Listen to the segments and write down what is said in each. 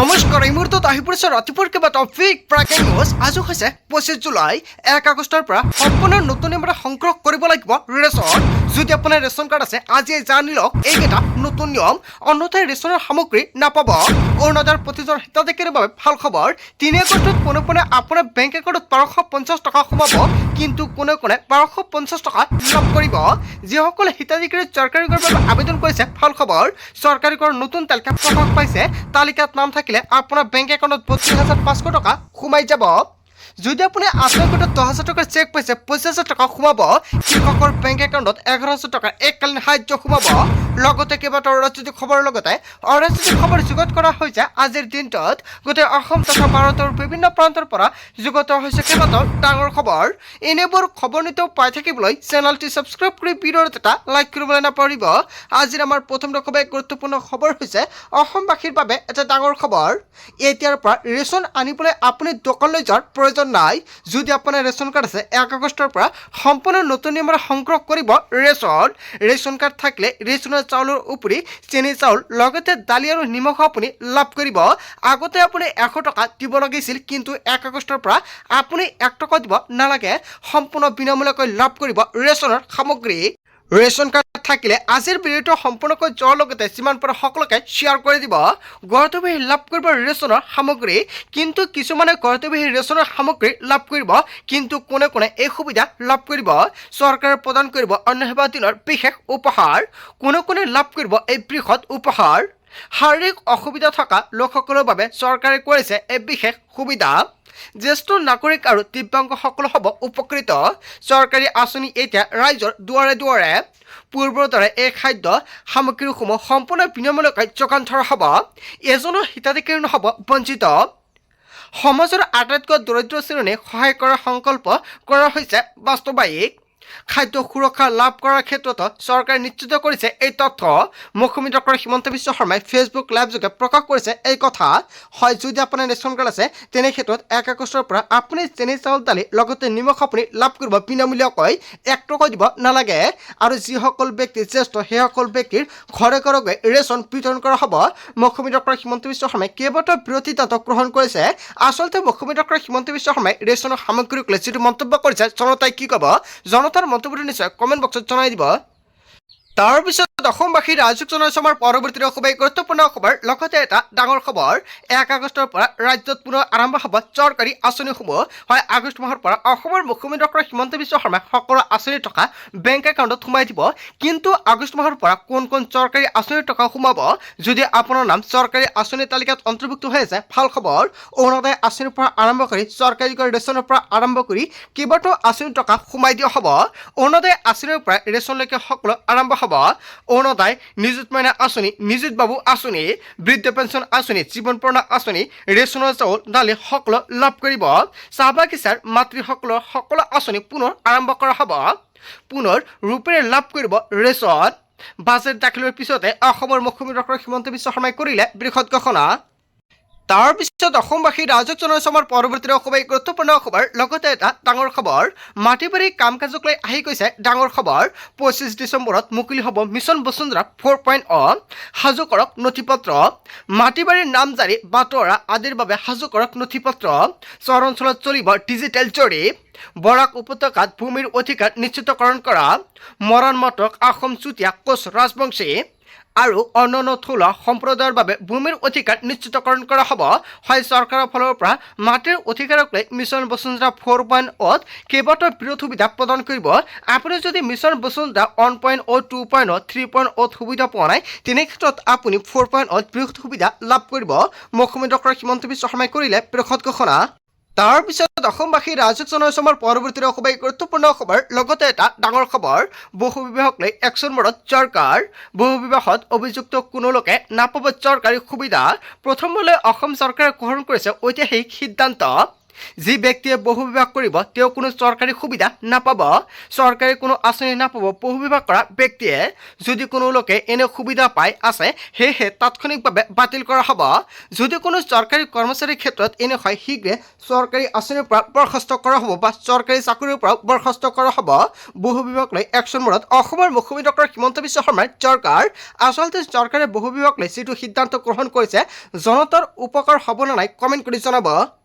নমস্কাৰ এই মুহূৰ্তত আহি পৰিছে ৰাতিপুৱাৰ কেইবাটাও ফেক ব্ৰেকিং নিউজ। আজি হৈছে 25 জুলাই। 1 আগষ্টৰ পৰা সম্পূৰ্ণ নতুন নিয়মৰে সংগ্ৰহ কৰিব লাগিব ৰেচন। যদি আপোনাৰ ৰেচন কাৰ্ড আছে আজিয়ে জানি লওক এইকেইটা নতুন নিয়ম, অন্যথায় ৰেচনৰ সামগ্ৰী নাপাব। অৰুণোদয়ৰ প্ৰতিজন হিতাধিকাৰীৰ বাবে ভাল খবৰ। 3 আগষ্টত পোনে পোনে আপোনাৰ বেংক একাউণ্টত 1250 টকা সোমাব, কিন্তু কোনে কোনে 1250 টকা লাভ কৰিব। যিসকলে হিতাধিকাৰী চৰকাৰী কৰৰ বাবে আবেদন কৰিছে ভাল খবৰ, চৰকাৰী কৰৰ নতুন তালিকা প্ৰকাশ পাইছে। তালিকাত নাম থাকিলে আপোনাৰ বেংক একাউণ্টত 32,500 টকা সোমাই যাব। যদি আপুনি আপোনাৰ একাউণ্টত 10,000 টকাৰ চেক পাইছে 25,000 টকা সোমাব। কৃষকৰ বেংক একাউণ্টত 11,000 টকাৰ এককালীন সাহায্য সোমাব। লগতে কেইবাটাও ৰাজনৈতিক খবৰৰ লগতে অৰাজনৈতিক খবৰ যুগুত কৰা হৈছে। আজিৰ দিনটোত গোটেই অসম তথা ভাৰতৰ বিভিন্ন প্ৰান্তৰ পৰা যুগুত হৈছে কেইবাটাও ডাঙৰ খবৰ। এনেবোৰ খবৰ নিতেও পাই থাকিবলৈ চেনেলটি ছাবস্ক্ৰাইব কৰি ভিডিঅ'ত এটা লাইক কৰিবলৈ নাপাহৰিব। আজিৰ আমাৰ প্ৰথম খুবেই গুৰুত্বপূৰ্ণ খবৰ হৈছে অসমবাসীৰ বাবে এটা ডাঙৰ খবৰ। এতিয়াৰ পৰা ৰেচন আনিবলৈ আপুনি দোকানলৈ যোৱাৰ প্ৰয়োজন নাই। যদি আপোনাৰ ৰেচন কাৰ্ড আছে 1 আগষ্টৰ পৰা সম্পূৰ্ণ নতুন নিয়মেৰে সংগ্ৰহ কৰিব ৰেচন কাৰ্ড থাকিলে ৰেচনৰ চাউলৰ উপৰি চেনি চাউল লগতে দালি আৰু নিমখ আপুনি লাভ কৰিব। আগতে আপুনি 100 টকা দিব লাগিছিল, কিন্তু 1 আগষ্টৰ পৰা আপুনি 1 টকা দিব নালাগে। সম্পূৰ্ণ বিনামূলীয়াকৈ লাভ কৰিব ৰেচনৰ সামগ্ৰী। ৰেচন কাৰ্ড থাকিলে আজিৰ ভিডিঅ'টো সম্পূৰ্ণকৈ যোৱাৰ লগতে যিমান পাৰে সকলোকে শ্বেয়াৰ কৰি দিব। ঘৰতে বহি লাভ কৰিব ৰেচনৰ সামগ্ৰী, কিন্তু কিছুমানে ঘৰতে বহি ৰেচনৰ সামগ্ৰী লাভ কৰিব, কিন্তু কোনে কোনে এই সুবিধা লাভ কৰিব। চৰকাৰে প্ৰদান কৰিব অন্ন সেৱা দিনৰ বিশেষ উপহাৰ। কোনে কোনে লাভ কৰিব এই বৃহৎ উপহাৰ। শাৰীৰিক অসুবিধা থকা লোকসকলৰ বাবে চৰকাৰে কৰিছে এই বিশেষ সুবিধা। জ্যেষ্ঠ নাগৰিক আৰু দিব্যাংগসকল হ'ব উপকৃত। চৰকাৰী আঁচনি এতিয়া ৰাইজৰ দুৱাৰে দুৱাৰে। পূৰ্বৰ দৰে এই খাদ্য সামগ্ৰীসমূহ সম্পূৰ্ণ বিনামূলীয়াকৈ যোগান ধৰা হ'ব। এজনো হিতাধিকাৰী নহ'ব বঞ্চিত। সমাজৰ আটাইতকৈ দৰিদ্ৰ শ্ৰেণীক সহায় কৰাৰ সংকল্প কৰা হৈছে বাস্তৱায়িক। খাদ্য সুৰক্ষা লাভ কৰাৰ ক্ষেত্ৰতো চৰকাৰে নিশ্চিত কৰিছে এই তথ্য। মুখ্যমন্ত্ৰী ডক্টৰ হিমন্ত বিশ্ব শৰ্মাই ফেচবুক লাইভ যোগে প্ৰকাশ কৰিছে এই কথা। হয়, যদি আপোনাৰ ৰেচন কাৰ্ড আছে তেনে ক্ষেত্ৰত 1 আগষ্টৰ পৰা আপুনি চেনি চাউল দালি লগতে নিমখ আপুনি লাভ কৰিব বিনামূলীয়াকৈ, 1 টকা দিব নালাগে। আৰু যিসকল ব্যক্তি জ্যেষ্ঠ সেইসকল ব্যক্তিৰ ঘৰে ঘৰে গৈ ৰেচন বিতৰণ কৰা হ'ব। মুখ্যমন্ত্ৰী ডক্টৰ হিমন্ত বিশ্ব শৰ্মাই কেইবাটাও বিৰোধী সিদ্ধান্ত গ্ৰহণ কৰিছে। আচলতে মুখ্যমন্ত্ৰী ডক্টৰ হিমন্ত বিশ্ব শৰ্মাই ৰেচনৰ সামগ্ৰীক লৈ যিটো মন্তব্য কৰিছে জনতাই কি ক'ব, জনতাৰ মন্তব্যটো নিশ্চয় কমেণ্ট বক্সত জনাই দিব। তাৰপিছত অসমবাসী ৰাইজক জনাইছো আমাৰ পৰৱৰ্তী খুবেই গুৰুত্বপূৰ্ণ খবৰ, লগতে এটা ডাঙৰ খবৰ। 1 আগষ্টৰ পৰা ৰাজ্যত পুনৰ আৰম্ভ হ'ব চৰকাৰী আঁচনিসমূহ। হয়, আগষ্ট মাহৰ পৰা অসমৰ মুখ্যমন্ত্ৰী ডক্টৰ হিমন্ত বিশ্ব শৰ্মাই সকলো আঁচনিৰ টকা বেংক একাউণ্টত সোমাই দিব। কিন্তু আগষ্ট মাহৰ পৰা কোন কোন চৰকাৰী আঁচনিৰ টকা সোমাব, যদি আপোনাৰ নাম চৰকাৰী আঁচনিৰ তালিকাত অন্তৰ্ভুক্ত হৈ আছে ভাল খবৰ। অৰুণোদয় আঁচনিৰ পৰা আৰম্ভ কৰি চৰকাৰী ৰেচনৰ পৰা আৰম্ভ কৰি কেইবাটাও আঁচনিৰ টকা সোমাই দিয়া হ'ব। অৰুণোদয় আঁচনিৰ পৰা ৰেচনলৈকে সকলো আৰম্ভ হ'ব। অৰুণোদয়, নিযুত মইনা আঁচনি, নিযুত বাবু আঁচনি, বৃদ্ধ পেঞ্চন আঁচনি, জীৱন প্ৰেৰণা আঁচনি, ৰেচনৰ চাউল দালি সকলো লাভ কৰিব। চাহ বাগিচাৰ মাতৃসকলৰ সকলো আঁচনি পুনৰ আৰম্ভ কৰা হ'ব। পুনৰ ৰূপেৰে লাভ কৰিব ৰেচন। বাজেট দাখিলৰ পিছতে অসমৰ মুখ্যমন্ত্ৰী ডক্টৰ হিমন্ত বিশ্ব শৰ্মাই কৰিলে বৃহৎ ঘোষণা। তাৰপিছত অসমবাসী ৰাইজক জনাইছো আমাৰ পৰৱৰ্তী খুবেই গুৰুত্বপূৰ্ণ খবৰ, লগতে এটা ডাঙৰ খবৰ। মাটি বাৰী কাম কাজক লৈ আহি গৈছে ডাঙৰ খবৰ। 25 ডিচেম্বৰত মুকলি হ'ব মিছন বসুন্ধৰা 4.0। সাজু কৰক নথি পত্ৰ। মাটি বাৰীৰ নামজাৰি বাটোৱাৰা আদিৰ বাবে সাজু কৰক নথি পত্ৰ। চহৰ অঞ্চলত চলিব ডিজিটেল জৰীপ। বৰাক উপত্যকাত ভূমিৰ অধিকাৰ নিশ্চিতকৰণ কৰা। মৰাণ মটক আহোম চুতীয়া কোচ ৰাজবংশী আৰু অন্যান্য থলুৱা সম্প্ৰদায়ৰ বাবে ভূমিৰ অধিকাৰ নিশ্চিতকৰণ কৰা হ'ব। হয়, চৰকাৰৰ ফালৰ পৰা মাটিৰ অধিকাৰক লৈ মিছন বসুন্ধৰা 4.0ত কেইবাটাও বিৰোধ সুবিধা প্ৰদান কৰিব। আপুনি যদি মিছন বসুন্ধৰা 1.0, 2.0, 3.0 সুবিধা পোৱা নাই তেনে ক্ষেত্ৰত আপুনি 4.0ত বৃহৎ সুবিধা লাভ কৰিব। মুখ্যমন্ত্ৰী ডক্টৰ হিমন্ত বিশ্ব শৰ্মাই কৰিলে বৃহৎ ঘোষণা। তাৰপিছত অসমবাসী ৰাইজক জনাইছো আমাৰ পৰৱৰ্তী খুবেই গুৰুত্বপূৰ্ণ খবৰ, লগতে এটা ডাঙৰ খবৰ। বহু বিবাহক লৈ একশ্যন মোডত চৰকাৰ। বহু বিবাহত অভিযুক্ত কোনো লোকে নাপাব চৰকাৰী সুবিধা। প্ৰথমবাৰলৈ অসম চৰকাৰে গ্ৰহণ কৰিছে ঐতিহাসিক সিদ্ধান্ত। যি ব্যক্তিয়ে বহু বিবাহ কৰিব তেওঁ কোনো চৰকাৰী সুবিধা নাপাব। চৰকাৰী কোনো আঁচনি নাপাব। বহু বিবাহ কৰা ব্যক্তিয়ে যদি কোনো লোকে এনে সুবিধা পাই আছে সেয়েহে তাৎক্ষণিকভাৱে বাতিল কৰা হ'ব। যদি কোনো চৰকাৰী কৰ্মচাৰীৰ ক্ষেত্ৰত এনে হয় শীঘ্ৰে চৰকাৰী আঁচনিৰ পৰা বৰখাস্ত কৰা হ'ব বা চৰকাৰী চাকৰিৰ পৰা বৰখাস্ত কৰা হ'ব। বহু বিবাহক লৈ একশ্যন মোডত অসমৰ মুখ্যমন্ত্ৰী ডক্টৰ হিমন্ত বিশ্ব শৰ্মাৰ চৰকাৰ। আচলতে চৰকাৰে বহু বিবাহক লৈ যিটো সিদ্ধান্ত গ্ৰহণ কৰিছে জনতাৰ উপকাৰ হ'ব নে নাই কমেণ্ট কৰি জনাব।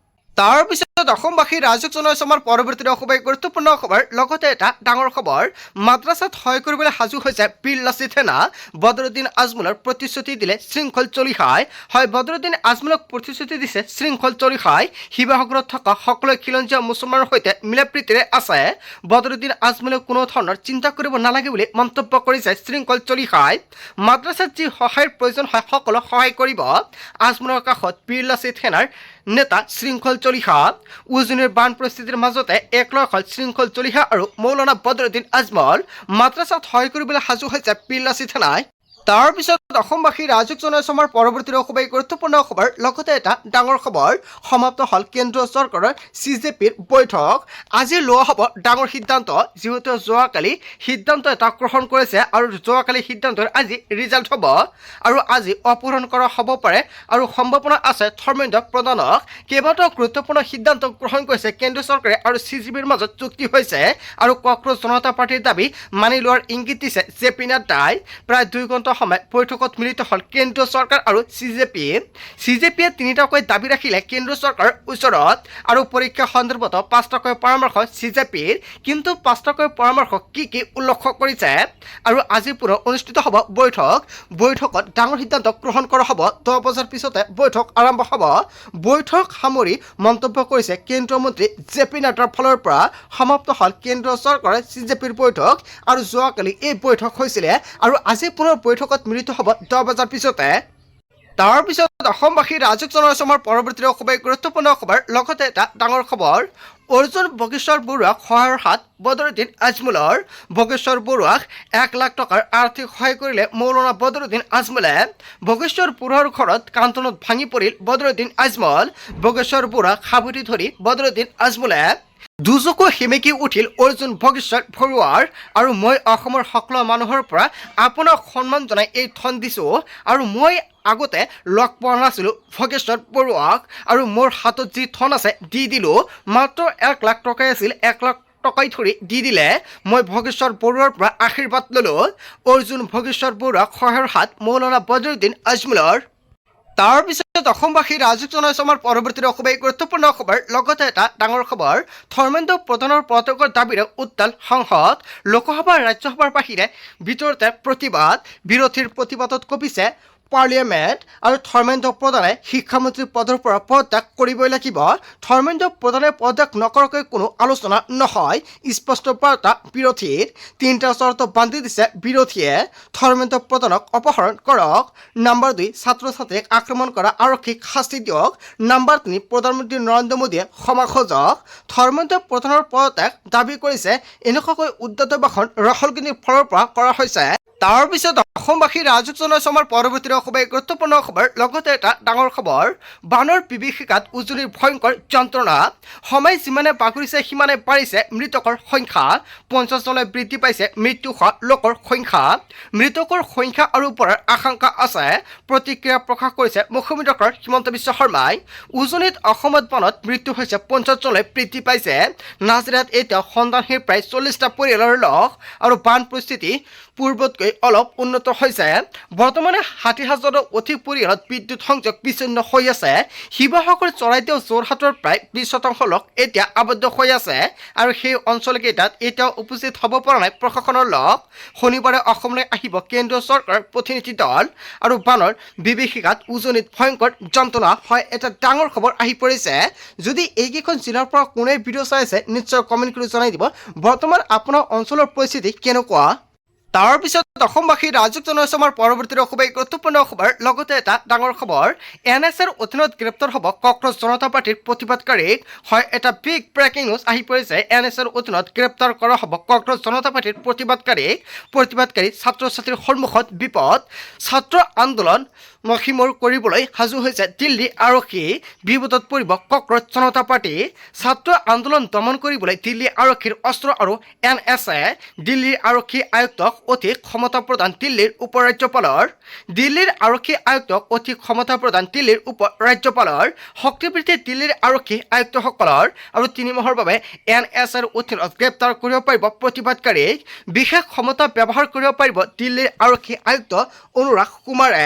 তাৰ পিছত অসমবাসী ৰাইজক জনাইছো আমাৰ পৰৱৰ্তী খুবেই গুৰুত্বপূৰ্ণ খবৰ। লগতে এটা ডাঙৰ খবৰ, মাদ্ৰাছাত সহায় কৰিবলৈ সাজু হৈছে পীৰ লাচিত সেনা। বদৰুদ্দিন আজমলৰ প্ৰতিশ্ৰুতি দিলে শৃংখল চলিহাই। হয়, বদৰুদ্দিন আজমলক প্ৰতিশ্ৰুতি দিছে শৃংখল চলিহাই। শিৱসাগৰত থকা সকলো খিলঞ্জীয়া মুছলমানৰ সৈতে মিলাপ্ৰীতিৰে আছে। বদৰুদ্দিন আজমলে কোনো ধৰণৰ চিন্তা কৰিব নালাগে বুলি মন্তব্য কৰিছে শৃংখল চলিহাই। মাদ্ৰাছাত যি সহায়ৰ প্ৰয়োজন হয় সকলো সহায় কৰিব। আজমলৰ কাষত পীৰ লাচিত সেনাৰ নেতা শৃংখল চলিহা। উজনিৰ বান পৰিস্থিতিৰ মাজতে একলগ হ'ল শৃংখল চলিহা আৰু মৌলানা বদৰুদ্দিন আজমল। মাদ্ৰাছাত সহায় কৰিবলৈ সাজু হৈছে পীৰ লাচিত সেনাই। তাৰ পিছত অসমবাসী ৰাইজক জনাইছো আমাৰ পৰৱৰ্তী খুবেই গুৰুত্বপূৰ্ণ খবৰ। লগতে এটা ডাঙৰ খবৰ, সমাপ্ত হ'ল কেন্দ্ৰীয় চৰকাৰৰ CJPৰ বৈঠক। আজি লোৱা হ'ব ডাঙৰ সিদ্ধান্ত। যিহেতু যোৱাকালি সিদ্ধান্ত এটা গ্ৰহণ কৰিছে আৰু যোৱাকালি সিদ্ধান্তৰ আজি ৰিজাল্ট হ'ব আৰু আজি অপহৰণ কৰা হ'ব পাৰে আৰু সম্ভাৱনা আছে ধৰ্মেন্দ্ৰ প্ৰধানক। কেইবাটাও গুৰুত্বপূৰ্ণ সিদ্ধান্ত গ্ৰহণ কৰিছে কেন্দ্ৰীয় চৰকাৰে আৰু CJPৰ মাজত চুক্তি হৈছে আৰু কক্ৰোচ জনতা পাৰ্টিৰ দাবী মানি লোৱাৰ ইংগিত দিছে JP নাড্ডাই। প্ৰায় 2 ঘণ্টা সময় বৈঠকত মিলিত হ'ল কেন্দ্ৰীয় চৰকাৰ আৰু CJPয়ে তিনিটাকৈ দাবী ৰাখিলে কেন্দ্ৰীয় চৰকাৰৰ ওচৰত আৰু পৰীক্ষা সন্দৰ্ভত 5টাকৈ পৰামৰ্শ CJPৰ। কিন্তু 5টাকৈ পৰামৰ্শ কি উল্লেখ কৰিছে আৰু আজি পুনৰ অনুষ্ঠিত হ'ব বৈঠকত ডাঙৰ সিদ্ধান্ত গ্ৰহণ কৰা হ'ব। 10 বজাৰ পিছতে বৈঠক আৰম্ভ হ'ব। বৈঠক সামৰি মন্তব্য কৰিছে কেন্দ্ৰীয় মন্ত্ৰী JP নাড্ডাৰ ফালৰ পৰা। সমাপ্ত হ'ল কেন্দ্ৰীয় চৰকাৰৰ CJPৰ বৈঠক আৰু যোৱাকালি এই বৈঠক হৈছিলে আৰু আজি পুনৰ বৈঠকত মিলিত হ'ব 10 বজাৰ পিছতে। তাৰ পিছত অসমবাসী ৰাইজক জনাইছো আমাৰ পৰৱৰ্তী খুবেই গুৰুত্বপূৰ্ণ খবৰ। লগতে এটা ডাঙৰ খবৰ, অৰ্জুন বগেশ্বৰ বৰুৱাক সহায়ৰ হাত বদৰুদ্দিন আজমলৰ। বগেশ্বৰ বৰুৱাক 1 লাখ টকাৰ আৰ্থিক সহায় কৰিলে মৌলানা বদৰুদ্দিন আজমলে। বগেশ্বৰ বৰুৱাৰ ঘৰত কান্তনত ভাঙি পৰিল বদৰুদ্দিন আজমল। বগেশ্বৰ বৰুৱাক সাৱটি ধৰি বদৰুদ্দিন আজমলে দুচকু সেমেকি উঠিল অৰ্জুন বগেশ্বৰ বৰুৱাৰ আৰু মই অসমৰ সকলো মানুহৰ পৰা আপোনাক সন্মান জনাই এই ধন দিছোঁ আৰু মই আগতে লগ পোৱা নাছিলোঁ বগেশ্বৰ বৰুৱাক আৰু মোৰ হাতত যি ধন আছে দি দিলোঁ। মাত্ৰ 1 লাখ টকাই আছিল, 1 লাখ টকাই ধৰি দি দিলে। মই বগেশ্বৰ বৰুৱাৰ পৰা আশীৰ্বাদ ল'লোঁ। অৰ্জুন বগেশ্বৰ বৰুৱাক সহায়ৰ হাত মৌলানা বদৰুদ্দিন আজমলৰ। তাৰ পিছত অসমবাসী ৰাইজক জনাইছো আমাৰ পৰৱৰ্তী খুবেই গুৰুত্বপূৰ্ণ খবৰ। লগতে এটা ডাঙৰ খবৰ, ধৰ্মেন্দ্ৰ প্ৰধানৰ পদত্যাগৰ দাবীৰে উত্তাল সংসদ। লোকসভা ৰাজ্যসভাৰ বাহিৰে ভিতৰতে প্ৰতিবাদ। বিৰোধীৰ প্ৰতিবাদত কঁপিছে পাৰ্লিয়ামেণ্ট আৰু ধৰ্মেন্দ্ৰ প্ৰধানে শিক্ষামন্ত্ৰী পদৰ পৰা পদত্যাগ কৰিবই লাগিব। ধৰ্মেন্দ্ৰ প্ৰধানে পদত্যাগ নকৰাকৈ কোনো আলোচনা নহয়, স্পষ্ট বাৰ্তা বিৰোধীৰ। 3টা চৰ্ত বান্ধি দিছে বিৰোধীয়ে। ধৰ্মেন্দ্ৰ প্ৰধানক অপহৰণ কৰক। নম্বৰ 2, ছাত্ৰ ছাত্ৰীক আক্ৰমণ কৰা আৰক্ষীক শাস্তি দিয়ক। নম্বৰ 3, প্ৰধানমন্ত্ৰী নৰেন্দ্ৰ মোদীয়ে ক্ষমা খোজক। ধৰ্মেন্দ্ৰ প্ৰধানৰ পদত্যাগ দাবী কৰিছে। এনেকুৱাকৈ উদ্ধত ভাষণ ৰাহুল গান্ধীৰ ফালৰ পৰা কৰা হৈছে। তাৰ পিছত অসমবাসী ৰাইজক জনাইছো আমাৰ পৰৱৰ্তী খুবেই গুৰুত্বপূৰ্ণ খবৰ। লগতে এটা ডাঙৰ খবৰ, বানৰ বিভীষিকাত উজনিৰ ভয়ংকৰ যন্ত্ৰণা। সময় যিমানে বাগৰিছে সিমানে বাঢ়িছে মৃতকৰ সংখ্যা। 50 জনলৈ বৃদ্ধি পাইছে মৃত্যু হোৱা লোকৰ সংখ্যা। মৃতকৰ সংখ্যা আৰু বঢ়াৰ আশংকা আছে। প্ৰতিক্ৰিয়া প্ৰকাশ কৰিছে মুখ্যমন্ত্ৰী ডক্টৰ হিমন্ত বিশ্ব শৰ্মাই। উজনিত অসমত বানত মৃত্যু হৈছে 50 জনলৈ বৃদ্ধি পাইছে। নাজিৰাত এতিয়া সন্ধানহীন প্ৰায় 40টা পৰিয়ালৰ লোক আৰু বান পৰিস্থিতি পূৰ্বতকৈ অলপ উন্নত হৈছে। বৰ্তমানে 60,000ৰো অধিক পৰিয়ালত বিদ্যুৎ সংযোগ বিচ্ছিন্ন হৈ আছে। শিৱসাগৰ, চৰাইদেউ, যোৰহাটৰ প্ৰায় 20% লোক এতিয়া আবদ্ধ হৈ আছে আৰু সেই অঞ্চলকেইটাত এতিয়াও উপস্থিত হ'ব পৰা নাই প্ৰশাসনৰ লোক। শনিবাৰে অসমলৈ আহিব কেন্দ্ৰীয় চৰকাৰৰ প্ৰতিনিধি দল আৰু বানৰ বিভীষিকাত উজনিত ভয়ংকৰ যন্ত্ৰণা। হয়, এটা ডাঙৰ খবৰ আহি পৰিছে। যদি এইকেইখন জিলাৰ পৰা কোনে ভিডিঅ' চাই আছে নিশ্চয় কমেণ্ট কৰি জনাই দিব বৰ্তমান আপোনাৰ অঞ্চলৰ পৰিস্থিতি কেনেকুৱা। তাৰ পিছত অসমবাসী ৰাইজক জনাইছো আমাৰ পৰৱৰ্তী খুবেই গুৰুত্বপূৰ্ণ খবৰ লগতে এটা ডাঙৰ খবৰ NSAৰ অধীনত গ্ৰেপ্তাৰ হ'ব কক্ৰজ জনতা পাৰ্টিৰ প্ৰতিবাদকাৰীক হয় এটা বিগ ব্ৰেকিং নিউজ আহি পৰিছে NSAৰ অধীনত গ্ৰেপ্তাৰ কৰা হ'ব কক্ৰজ জনতা পাৰ্টিৰ প্ৰতিবাদকাৰী ছাত্ৰ ছাত্ৰীৰ সন্মুখত বিপদ ছাত্ৰ আন্দোলন মহিমূৰ কৰিবলৈ সাজু হৈছে দিল্লী আৰক্ষী বিপদত পৰিব কক্ৰজ জনতা পাৰ্টি ছাত্ৰ আন্দোলন দমন কৰিবলৈ দিল্লী আৰক্ষীৰ অস্ত্ৰ আৰু NSA দিল্লীৰ আৰক্ষী আয়ুক্তক অধিক ক্ষমতা প্ৰদান দিল্লীৰ আৰক্ষী আয়ুক্তক অধিক ক্ষমতা প্ৰদান দিল্লীৰ উপ-ৰাজ্যপালৰ শক্তি বৃদ্ধি দিল্লীৰ আৰক্ষী আয়ুক্তসকলৰ আৰু 3 মাহৰ বাবে NSAৰ অধীনত গ্ৰেপ্তাৰ কৰিব পাৰিব প্ৰতিবাদকাৰীক বিশেষ ক্ষমতা ব্যৱহাৰ কৰিব পাৰিব দিল্লীৰ আৰক্ষী আয়ুক্ত অনুৰাগ কুমাৰে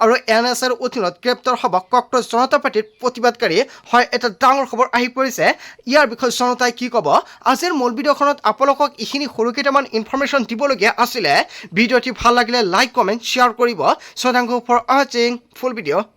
আৰু NSAৰ অধীনত গ্ৰেপ্তাৰ হ'ব কক্ৰজ জনতা পাৰ্টিৰ প্ৰতিবাদকাৰী হয় এটা ডাঙৰ খবৰ আহি পৰিছে ইয়াৰ বিষয়ে জনতাই কি ক'ব আজিৰ মূল ভিডিঅ'খনত আপোনালোকক এইখিনি সৰু কেইটামান ইনফৰমেশ্যন দিবলগীয়া আছিলে ভিডিঅ'টি ভাল লাগিলে লাইক কমেণ্ট শ্বেয়াৰ কৰিব so thank you for watching full video